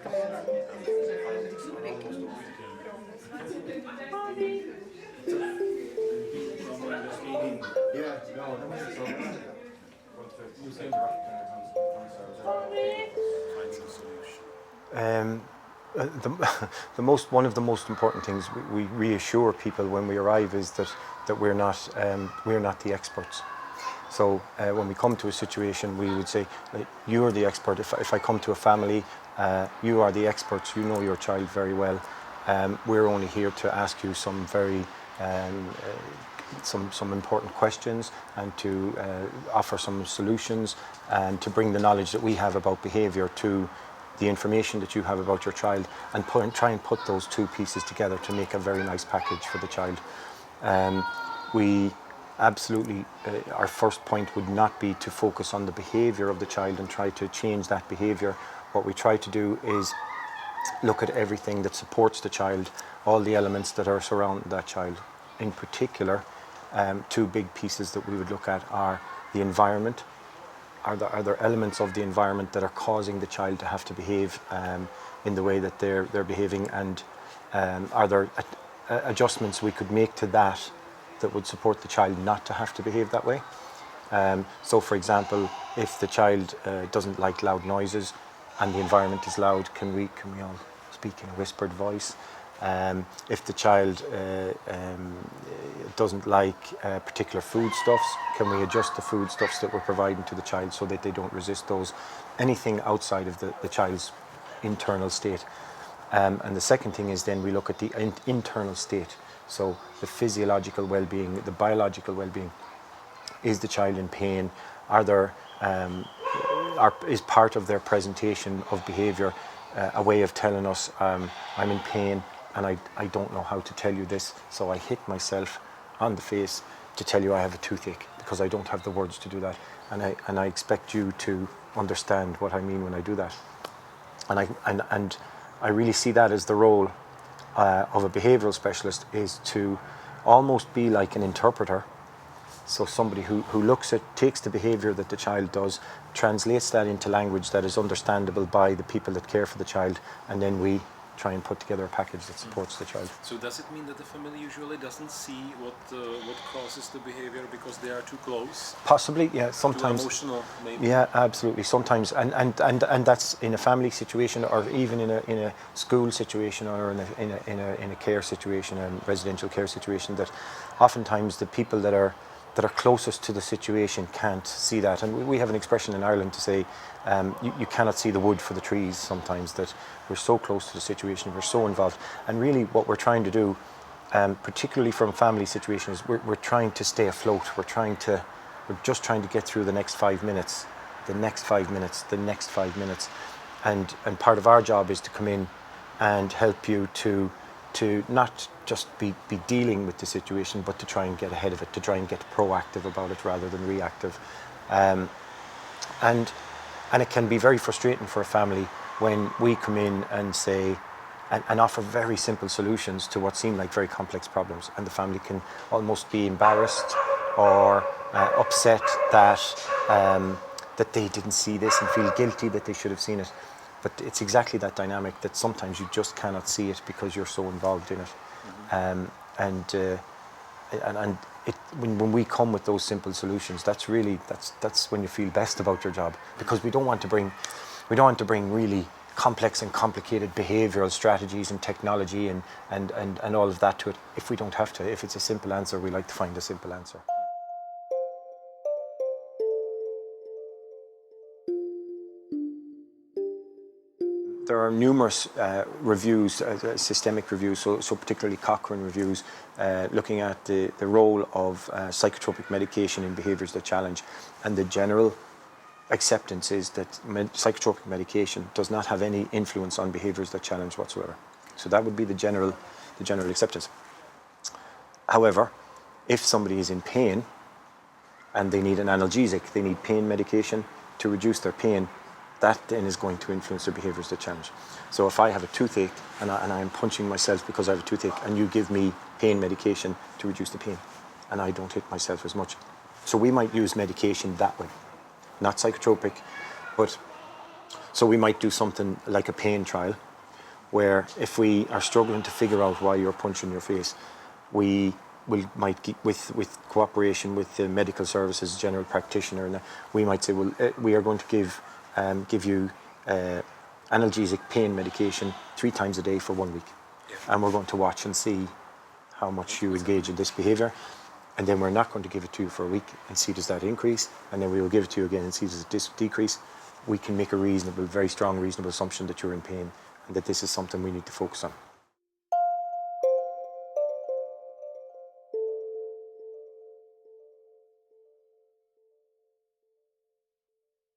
Um, one of the most important things we reassure people when we arrive is that we're not the experts. So when we come to a situation, we would say, you're the expert. If I come to a family, you are the experts. You know your child very well. We're only here to ask you some very some important questions and to offer some solutions and to bring the knowledge that we have about behaviour to the information that you have about your child and try and put those two pieces together to make a very nice package for the child. We absolutely, our first point would not be to focus on the behaviour of the child and try to change that behaviour. What we try to do is look at everything that supports the child, all the elements that are surrounding that child. In particular, two big pieces that we would look at are the environment. Are there elements of the environment that are causing the child to have to behave in the way that they're behaving, and are there adjustments we could make to that would support the child not to have to behave that way? So for example, if the child doesn't like loud noises and the environment is loud, can we all speak in a whispered voice? If the child doesn't like particular foodstuffs, can we adjust the foodstuffs that we're providing to the child so that they don't resist those? Anything outside of the child's internal state. And the second thing is then we look at the internal state. So the physiological well-being, the biological well-being. Is the child in pain? Is part of their presentation of behaviour a way of telling us I'm in pain and I don't know how to tell you this, so I hit myself on the face to tell you I have a toothache because I don't have the words to do that, and I expect you to understand what I mean when I do that. And I really see that as the role of a behavioural specialist, is to almost be like an interpreter. So somebody who takes the behaviour that the child does, translates that into language that is understandable by the people that care for the child, and then we try and put together a package that supports the child. So does it mean that the family usually doesn't see what causes the behaviour because they are too close? Possibly, yeah. Sometimes. Too emotional, maybe. Yeah, absolutely. Sometimes, and that's in a family situation, or even in a school situation, or in a care situation, a residential care situation. That oftentimes the people that are closest to the situation can't see that. And we have an expression in Ireland to say, you cannot see the wood for the trees sometimes, that we're so close to the situation, we're so involved. And really what we're trying to do, particularly from family situations, we're trying to stay afloat. We're just trying to get through the next 5 minutes, the next 5 minutes, the next 5 minutes. And part of our job is to come in and help you to not just be dealing with the situation, but to try and get ahead of it, to try and get proactive about it rather than reactive. And it can be very frustrating for a family when we come in and say, and offer very simple solutions to what seem like very complex problems, and the family can almost be embarrassed or upset that they didn't see this and feel guilty that they should have seen it. But it's exactly that dynamic that sometimes you just cannot see it because you're so involved in it. When we come with those simple solutions, that's when you feel best about your job, because we don't want to bring really complex and complicated behavioural strategies and technology and all of that to it if we don't have to. If it's a simple answer, we like to find a simple answer. There are numerous reviews, systemic reviews, so particularly Cochrane reviews, looking at the role of psychotropic medication in behaviours that challenge. And the general acceptance is that psychotropic medication does not have any influence on behaviours that challenge whatsoever. So that would be the general acceptance. However, if somebody is in pain and they need an analgesic, they need pain medication to reduce their pain, that then is going to influence their behaviours that challenge. So if I have a toothache and I am punching myself because I have a toothache, and you give me pain medication to reduce the pain, and I don't hit myself as much. So we might use medication that way, not psychotropic, but So we might do something like a pain trial, where if we are struggling to figure out why you're punching your face, we with cooperation with the medical services, general practitioner, and we might say, well, we are going to give you analgesic pain medication 3 times a day for 1 week, and we're going to watch and see how much you engage in this behaviour, and then we're not going to give it to you for a week and see does that increase, and then we will give it to you again and see does it decrease. We can make a reasonable, very strong, reasonable assumption that you're in pain and that this is something we need to focus on.